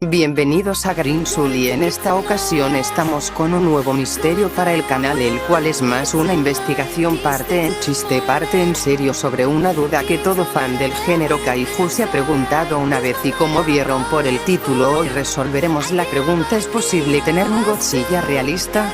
Bienvenidos a Greensul y en esta ocasión estamos con un nuevo misterio para el canal, el cual es más una investigación parte en chiste parte en serio sobre una duda que todo fan del género kaiju se ha preguntado una vez, y como vieron por el título, hoy resolveremos la pregunta: ¿es posible tener un Godzilla realista?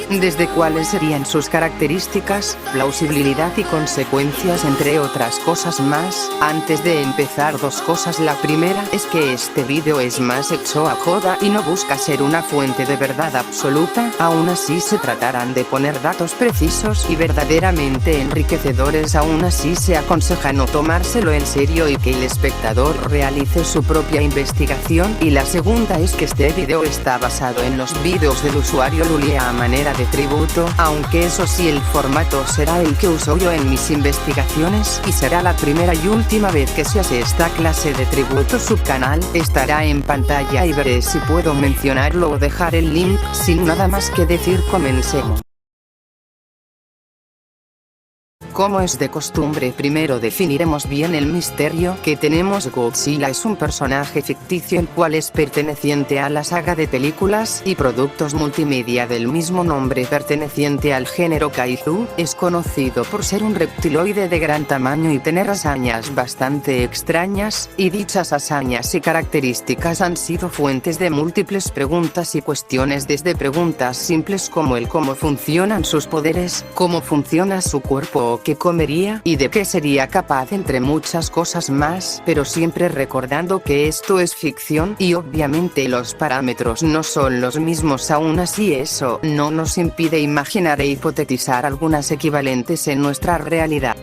Desde cuáles serían sus características, plausibilidad y consecuencias, entre otras cosas más. Antes de empezar, dos cosas. La primera es que este vídeo es más hecho a joda y no busca ser una fuente de verdad absoluta, aún así se tratarán de poner datos precisos y verdaderamente enriquecedores. Aún así se aconseja no tomárselo en serio y que el espectador realice su propia investigación. Y la segunda es que este vídeo está basado en los vídeos del usuario Lulia a manera de tributo, aunque eso sí, el formato será el que uso yo en mis investigaciones, y será la primera y última vez que se hace esta clase de tributo. Su canal estará en pantalla y veré si puedo mencionarlo o dejar el link. Sin nada más que decir, comencemos. Como es de costumbre, primero definiremos bien el misterio que tenemos. Godzilla es un personaje ficticio el cual es perteneciente a la saga de películas y productos multimedia del mismo nombre, perteneciente al género kaiju. Es conocido por ser un reptiloide de gran tamaño y tener hazañas bastante extrañas, y dichas hazañas y características han sido fuentes de múltiples preguntas y cuestiones, desde preguntas simples como el cómo funcionan sus poderes, cómo funciona su cuerpo o qué comería y de qué sería capaz, entre muchas cosas más, pero siempre recordando que esto es ficción y obviamente los parámetros no son los mismos. Aún así, eso no nos impide imaginar e hipotetizar algunas equivalentes en nuestra realidad.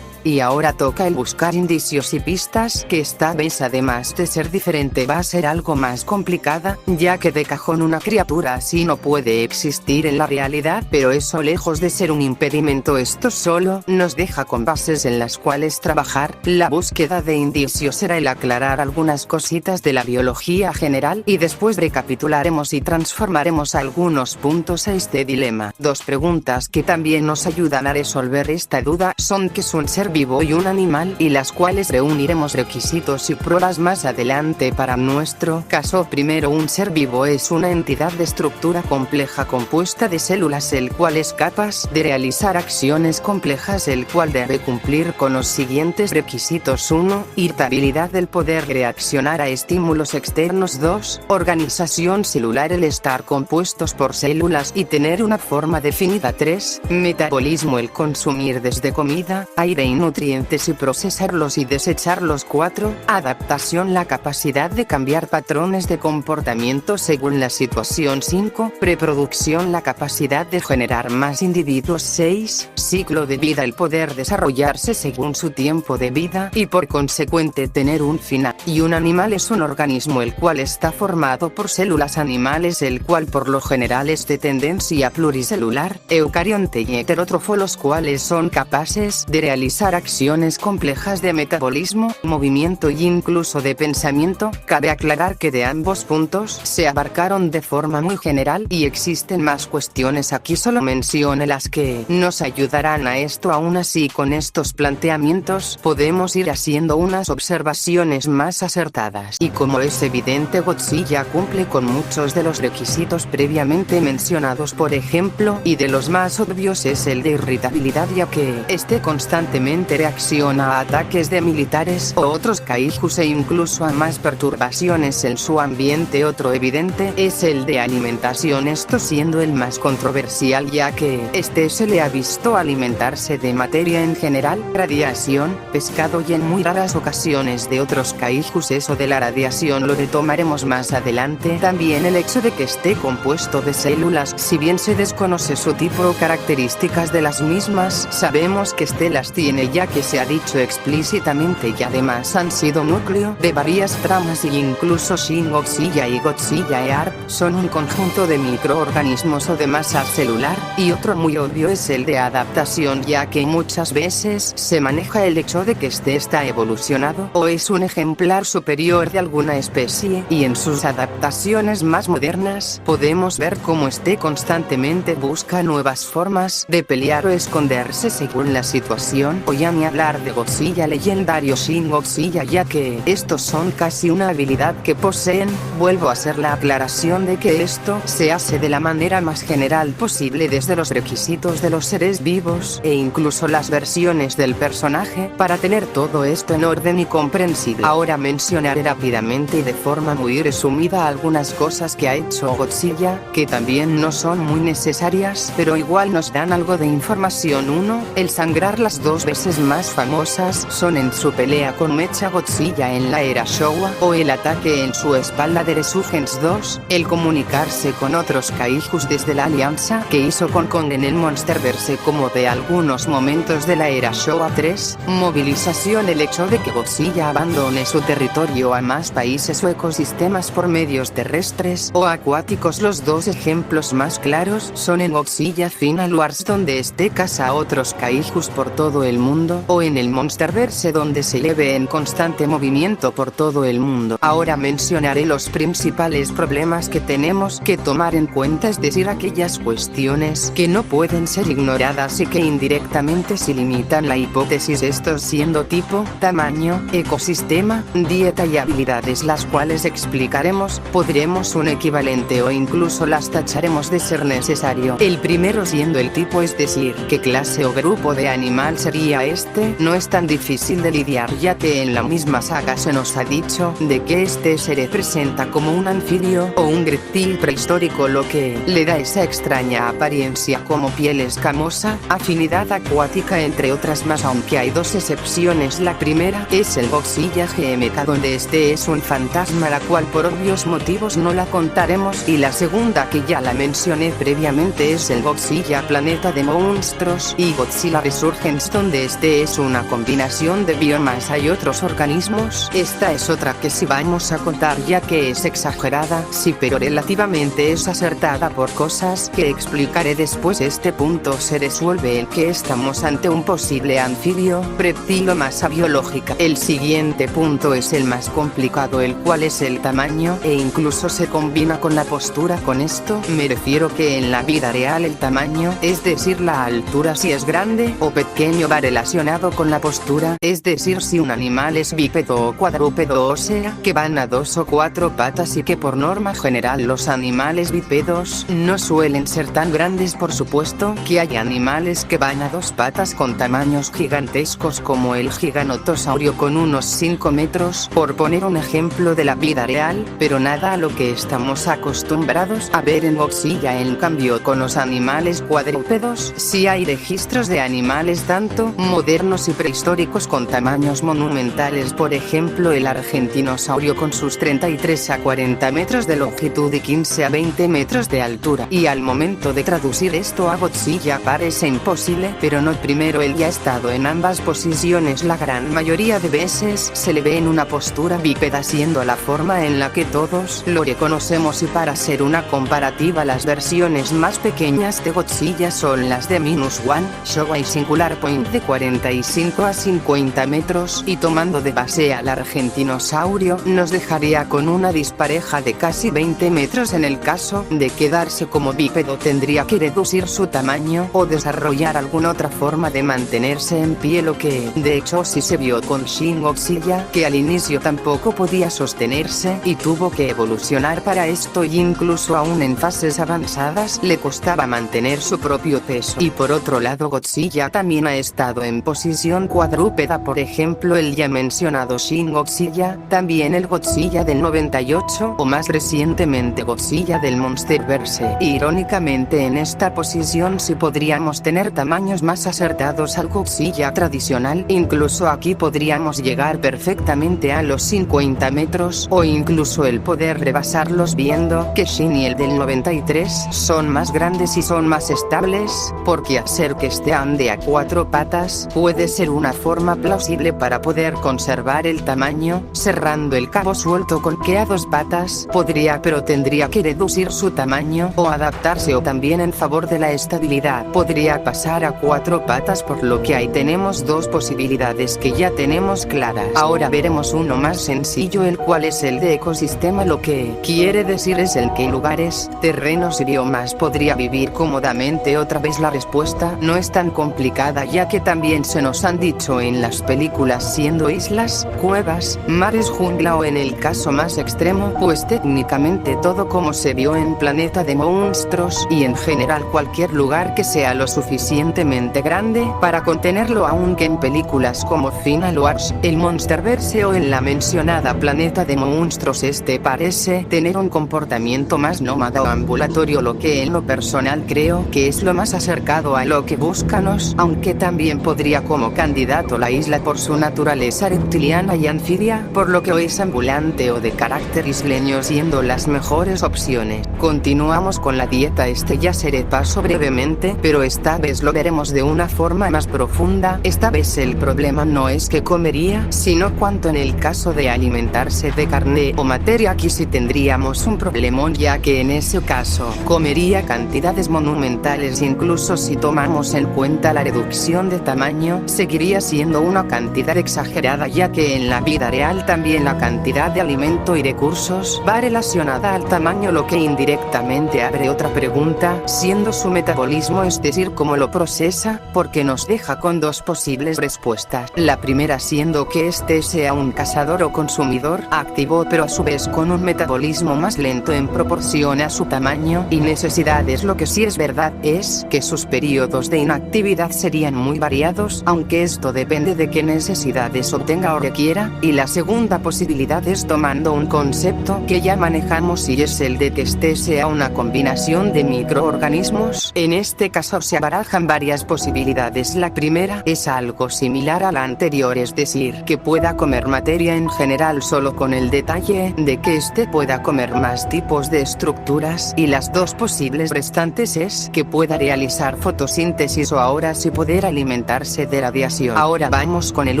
Y ahora toca el buscar indicios y pistas, que esta vez, además de ser diferente, va a ser algo más complicada, ya que de cajón una criatura así no puede existir en la realidad, pero eso, lejos de ser un impedimento, esto solo nos deja con bases en las cuales trabajar. La búsqueda de indicios será el aclarar algunas cositas de la biología general, y después recapitularemos y transformaremos algunos puntos a este dilema. Dos preguntas que también nos ayudan a resolver esta duda son: ¿qué es un ser vivo y un animal? Y las cuales reuniremos requisitos y pruebas más adelante. Para nuestro caso, primero, un ser vivo es una entidad de estructura compleja compuesta de células, el cual es capaz de realizar acciones complejas, el cual debe cumplir con los siguientes requisitos: 1. Irritabilidad, del poder reaccionar a estímulos externos. 2. Organización celular, el estar compuestos por células y tener una forma definida. 3. Metabolismo, el consumir desde comida, aire y nutrientes y procesarlos y desecharlos. 4. Adaptación, la capacidad de cambiar patrones de comportamiento según la situación. 5. Reproducción, la capacidad de generar más individuos. 6. Ciclo de vida, el poder desarrollarse según su tiempo de vida y por consecuente tener un final. Y un animal es un organismo el cual está formado por células animales, el cual por lo general es de tendencia pluricelular, eucarionte y heterótrofo, los cuales son capaces de realizar acciones complejas de metabolismo, movimiento e incluso de pensamiento. Cabe aclarar que de ambos puntos se abarcaron de forma muy general y existen más cuestiones aquí, solo mencioné las que nos ayudarán a esto. Aún así, con estos planteamientos podemos ir haciendo unas observaciones más acertadas, y como es evidente, Godzilla cumple con muchos de los requisitos previamente mencionados. Por ejemplo, y de los más obvios, es el de irritabilidad, ya que este constantemente reacciona a ataques de militares o otros kaijus e incluso a más perturbaciones en su ambiente. Otro evidente es el de alimentación, esto siendo el más controversial, ya que este se le ha visto alimentarse de materia en general, radiación, pescado y en muy raras ocasiones de otros kaijus. Eso de la radiación lo retomaremos más adelante. También el hecho de que esté compuesto de células, si bien se desconoce su tipo o características de las mismas, sabemos que este las tiene, ya que se ha dicho explícitamente, y además han sido núcleo de varias tramas, y incluso Shin Godzilla y Godzilla Earp son un conjunto de microorganismos o de masa celular. Y otro muy obvio es el de adaptación, ya que muchas veces se maneja el hecho de que este está evolucionado o es un ejemplar superior de alguna especie, y en sus adaptaciones más modernas podemos ver cómo este constantemente busca nuevas formas de pelear o esconderse según la situación, voy a ni hablar de Godzilla legendario Shin Godzilla, ya que estos son casi una habilidad que poseen. Vuelvo a hacer la aclaración de que esto se hace de la manera más general posible, desde los requisitos de los seres vivos e incluso las versiones del personaje, para tener todo esto en orden y comprensible. Ahora mencionaré rápidamente y de forma muy resumida algunas cosas que ha hecho Godzilla, que también no son muy necesarias, pero igual nos dan algo de información. 1. El sangrar. Las dos veces más famosas son en su pelea con Mecha Godzilla en la era Showa, o el ataque en su espalda de Resurgence. 2. El comunicarse con otros kaijus desde la alianza que hizo con Kong en el Monsterverse, como de algunos momentos de la era Showa. 3. Movilización. El hecho de que Godzilla abandone su territorio a más países o ecosistemas por medios terrestres o acuáticos. Los dos ejemplos más claros son en Godzilla Final Wars, donde caza a otros kaijus por todo el mundo, o en el Monsterverse, donde se le ve en constante movimiento por todo el mundo. Ahora mencionaré los principales problemas que tenemos que tomar en cuenta, es decir, aquellas cuestiones que no pueden ser ignoradas y que indirectamente se limitan la hipótesis, estos siendo tipo, tamaño, ecosistema, dieta y habilidades, las cuales explicaremos, podremos un equivalente o incluso las tacharemos de ser necesario. El primero siendo el tipo, es decir, qué clase o grupo de animal sería este. No es tan difícil de lidiar, ya que en la misma saga se nos ha dicho de que este se representa como un anfibio o un reptil prehistórico, lo que le da esa extraña apariencia como piel escamosa, afinidad acuática, entre otras más, aunque hay dos excepciones. La primera es el Godzilla GMK, donde este es un fantasma, la cual por obvios motivos no la contaremos, y la segunda, que ya la mencioné previamente, es el Godzilla Planeta de Monstruos y Godzilla Resurgence, donde este es una combinación de biomasa y otros organismos. Esta es otra que sí vamos a contar, ya que es exagerada, sí, pero relativamente es acertada por cosas que explicaré después. Este punto se resuelve en que estamos ante un posible anfibio, reptil o masa biológica. El siguiente punto es el más complicado, el cual es el tamaño, e incluso se combina con la postura. Con esto me refiero que en la vida real el tamaño, es decir, la altura, si es grande o pequeño, va relacionado con la postura, es decir, si un animal es bípedo o cuadrúpedo, o sea, que van a 2 o 4 patas, y que por norma general los animales bípedos no suelen ser tan grandes. Por supuesto que hay animales que van a 2 patas con tamaños gigantescos, como el gigantosaurio con unos 5 metros, por poner un ejemplo de la vida real, pero nada a lo que estamos acostumbrados a ver en Godzilla. En cambio, con los animales cuadrúpedos sí hay registros de animales tanto modernos y prehistóricos con tamaños monumentales, por ejemplo el argentinosaurio con sus 33 a 40 metros de longitud y 15 a 20 metros de altura. Y al momento de traducir esto a Godzilla parece imposible, pero no. Primero, él ya ha estado en ambas posiciones la gran mayoría de veces, se le ve en una postura bípeda, siendo la forma en la que todos lo reconocemos, y para hacer una comparativa, las versiones más pequeñas de Godzilla son las de -1, Showa y Singular Point, de 45 a 50 metros, y tomando de base al argentinosaurio nos dejaría con una dispareja de casi 20 metros. En el caso de quedarse como bípedo, tendría que reducir su tamaño o desarrollar alguna otra forma de mantenerse en pie, lo que de hecho sí se vio con Shin Godzilla, que al inicio tampoco podía sostenerse y tuvo que evolucionar para esto, y incluso aún en fases avanzadas le costaba mantener su propio peso. Y por otro lado, Godzilla también ha estado en posición cuadrúpeda, por ejemplo el ya mencionado Shin Godzilla, también el Godzilla del 98 o más recientemente Godzilla del Monsterverse. Irónicamente, en esta posición sí podríamos tener tamaños más acertados al Godzilla tradicional, incluso aquí podríamos llegar perfectamente a los 50 metros o incluso el poder rebasarlos, viendo que Shin y el del 93 son más grandes y son más estables, porque hacer que este ande a 4 patas puede ser una forma plausible para poder conservar el tamaño, cerrando el cabo suelto con que a 2 patas podría, pero tendría que reducir su tamaño o adaptarse, o también en favor de la estabilidad podría pasar a 4 patas, por lo que ahí tenemos 2 posibilidades que ya tenemos claras. Ahora veremos uno más sencillo, el cual es el de ecosistema, lo que quiere decir es en qué lugares, terrenos y biomas podría vivir cómodamente. Otra vez la respuesta no es tan complicada, ya que también también se nos han dicho en las películas, siendo islas, cuevas, mares, jungla o en el caso más extremo, pues técnicamente todo como se vio en Planeta de Monstruos, y en general cualquier lugar que sea lo suficientemente grande para contenerlo, aunque en películas como Final Wars, el Monsterverse o en la mencionada Planeta de Monstruos parece tener un comportamiento más nómada o ambulatorio, lo que en lo personal creo que es lo más acercado a lo que búscanos, aunque también podría como candidato la isla por su naturaleza reptiliana y anfibia, por lo que o es ambulante o de carácter isleño, siendo las mejores opciones. Continuamos con la dieta. Ya se repasó brevemente, pero esta vez lo veremos de una forma más profunda. Esta vez el problema no es que comería, sino cuánto. En el caso de alimentarse de carne o materia, aquí sí tendríamos un problemón, ya que en ese caso comería cantidades monumentales. Incluso si tomamos en cuenta la reducción de tamaño, seguiría siendo una cantidad exagerada, ya que en la vida real también la cantidad de alimento y recursos va relacionada al tamaño, lo que indirectamente abre otra pregunta, siendo su metabolismo, es decir, cómo lo procesa, porque nos deja con dos posibles respuestas. La primera siendo que sea un cazador o consumidor activo, pero a su vez con un metabolismo más lento en proporción a su tamaño y necesidades. Lo que sí es verdad es que sus periodos de inactividad serían muy variados, aunque esto depende de qué necesidades obtenga o requiera. Y la segunda posibilidad es tomando un concepto que ya manejamos, y es el de que sea una combinación de microorganismos. En este caso se barajan varias posibilidades. La primera es algo similar a la anterior, es decir, que pueda comer materia en general, solo con el detalle de que pueda comer más tipos de estructuras, y las dos posibles restantes es que pueda realizar fotosíntesis o ahora sí poder alimentarse de radiación. Ahora vamos con el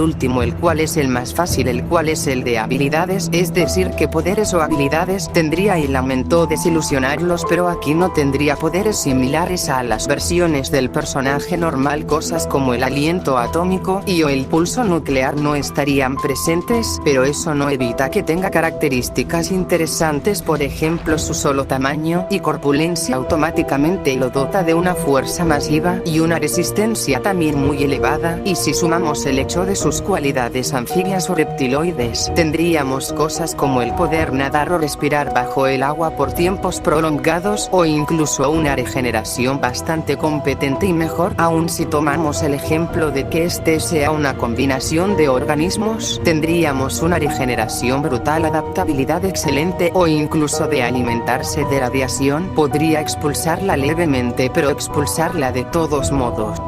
último, el cual es el más fácil, el cual es el de habilidades, es decir, que poderes o habilidades tendría, y lamento desilusionarlos, pero aquí no tendría poderes similares a las versiones del personaje normal. Cosas como el aliento atómico y o el pulso nuclear no estarían presentes, pero eso no evita que tenga características interesantes. Por ejemplo, su solo tamaño y corpulencia automáticamente lo dota de una fuerza masiva y una resistencia también muy elevada, y si sumamos el hecho de sus cualidades anfibias o reptiloides, tendríamos cosas como el poder nadar o respirar bajo el agua por tiempos prolongados, o incluso una regeneración bastante competente. Y mejor aún, si tomamos el ejemplo de que sea una combinación de organismos, tendríamos una regeneración brutal, adaptabilidad excelente, o incluso de alimentarse de radiación, podría expulsarla levemente, pero expulsarla de todos modos.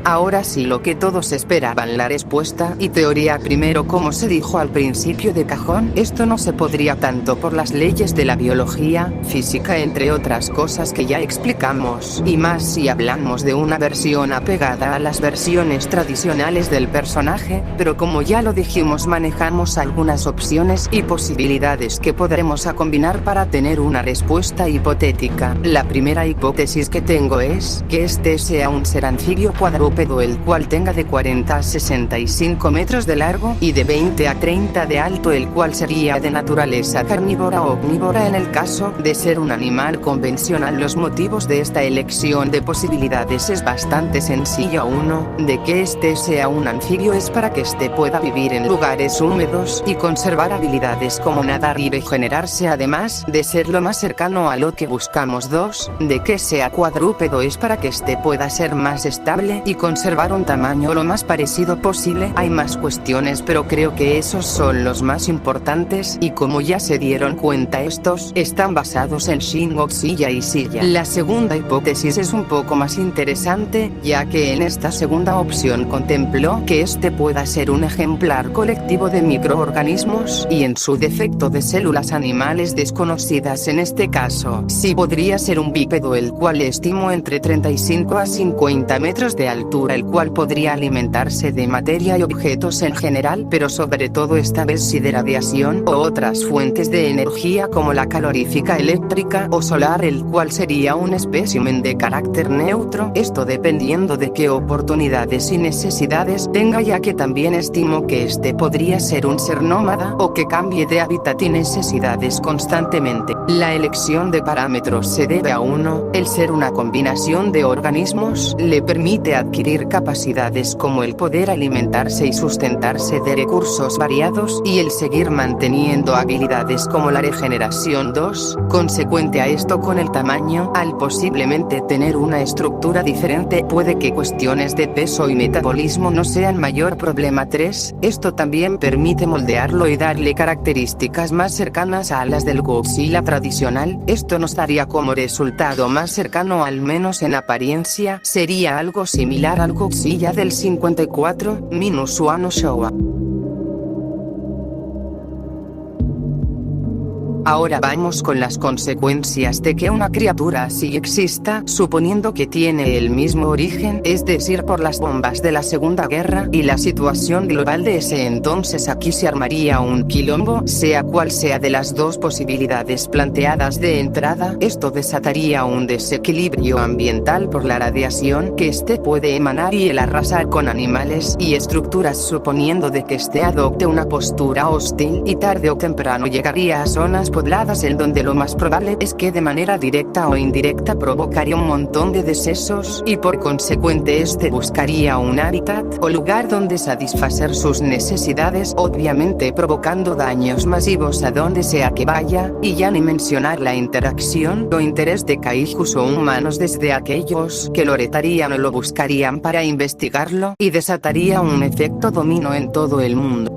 Ahora sí, lo que todos esperaban, la respuesta y teoría. Primero, como se dijo al principio, de cajón, esto no se podría tanto por las leyes de la biología, física, entre otras cosas que ya explicamos, y más si hablamos de una versión apegada a las versiones tradicionales del personaje, pero como ya lo dijimos, manejamos algunas opciones y posibilidades que podremos combinar para tener una respuesta hipotética. La primera hipótesis que tengo es que sea un ser anfibio cuadrúpedo, el cual tenga de 40 a 65 metros de largo y de 20 a 30 de alto, el cual sería de naturaleza carnívora o omnívora. En el caso de ser un animal convencional, los motivos de esta elección de posibilidades es bastante sencillo. Uno, de que sea un anfibio es para que pueda vivir en lugares húmedos y conservar habilidades como nadar y regenerarse, además de ser lo más cercano a lo que buscamos. Dos, de que sea cuadrúpedo es para que pueda ser más estable y conservar un tamaño lo más parecido posible. Hay más cuestiones, pero creo que esos son los más importantes, y como ya se dieron cuenta, estos están basados en Shin Godzilla y Silla. La segunda hipótesis es un poco más interesante, ya que en esta segunda opción contempló que pueda ser un ejemplar colectivo de microorganismos, y en su defecto de células animales desconocidas. En este caso, sí podría ser un bípedo, el cual estimo entre 35 a 50 metros de altura, el cual podría alimentarse de materia y objetos en general, pero sobre todo esta vez sí de radiación o otras fuentes de energía como la calorífica, eléctrica o solar, el cual sería un espécimen de carácter neutro, esto dependiendo de qué oportunidades y necesidades tenga, ya que también estimo que podría ser un ser nómada o que cambie de hábitat y necesidades constantemente. La elección de parámetros se debe a uno, el ser una combinación de organismos le permite adquirir capacidades como el poder alimentarse y sustentarse de recursos variados y el seguir manteniendo habilidades como la regeneración. 2. Consecuente a esto con el tamaño, al posiblemente tener una estructura diferente puede que cuestiones de peso y metabolismo no sean mayor problema. 3. Esto también permite moldearlo y darle características más cercanas a las del Godzilla tradicional. Esto nos daría como resultado más cercano, al menos en apariencia, sería algo similar al Godzilla del 54, Minus One Showa. Ahora vamos con las consecuencias de que una criatura así exista, suponiendo que tiene el mismo origen, es decir, por las bombas de la Segunda Guerra y la situación global de ese entonces. Aquí se armaría un quilombo, sea cual sea de las dos posibilidades planteadas de entrada. Esto desataría un desequilibrio ambiental por la radiación que éste puede emanar y el arrasar con animales y estructuras, suponiendo de que éste adopte una postura hostil, y tarde o temprano llegaría a zonas pobladas en donde lo más probable es que de manera directa o indirecta provocaría un montón de decesos y por consecuente este buscaría un hábitat o lugar donde satisfacer sus necesidades, obviamente provocando daños masivos a donde sea que vaya, y ya ni mencionar la interacción o interés de kaijus o humanos desde aquellos que lo retarían o lo buscarían para investigarlo, y desataría un efecto dominó en todo el mundo.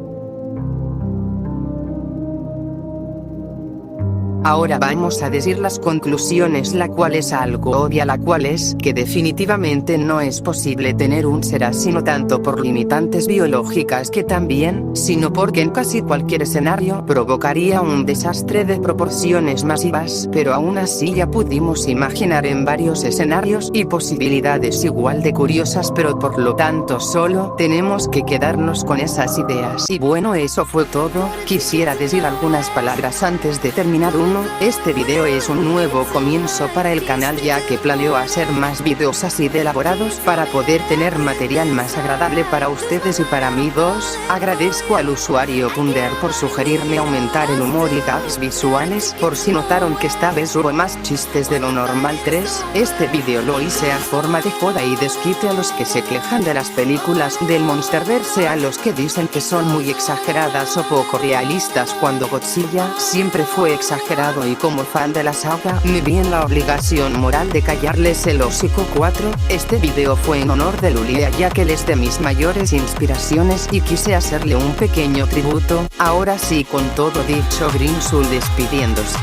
Ahora vamos a decir las conclusiones, la cual es algo obvia, la cual es que definitivamente no es posible tener un ser así, no tanto por limitantes biológicas que también, sino porque en casi cualquier escenario provocaría un desastre de proporciones masivas, pero aún así ya pudimos imaginar en varios escenarios y posibilidades igual de curiosas, pero por lo tanto solo tenemos que quedarnos con esas ideas. Y bueno, eso fue todo. Quisiera decir algunas palabras antes de terminar. Este video es un nuevo comienzo para el canal, ya que planeo hacer más videos así de elaborados para poder tener material más agradable para ustedes y para mí. 2. Agradezco al usuario Punder por sugerirme aumentar el humor y gags visuales, por si notaron que esta vez hubo más chistes de lo normal. 3. Este video lo hice a forma de joda y desquite a los que se quejan de las películas del Monsterverse, a los que dicen que son muy exageradas o poco realistas, cuando Godzilla siempre fue exagerado, y como fan de la saga, me vi en la obligación moral de callarles el hocico. 4. Este video fue en honor de Lulia, ya que él es de mis mayores inspiraciones y quise hacerle un pequeño tributo. Ahora sí, con todo dicho, Green Soul despidiéndose.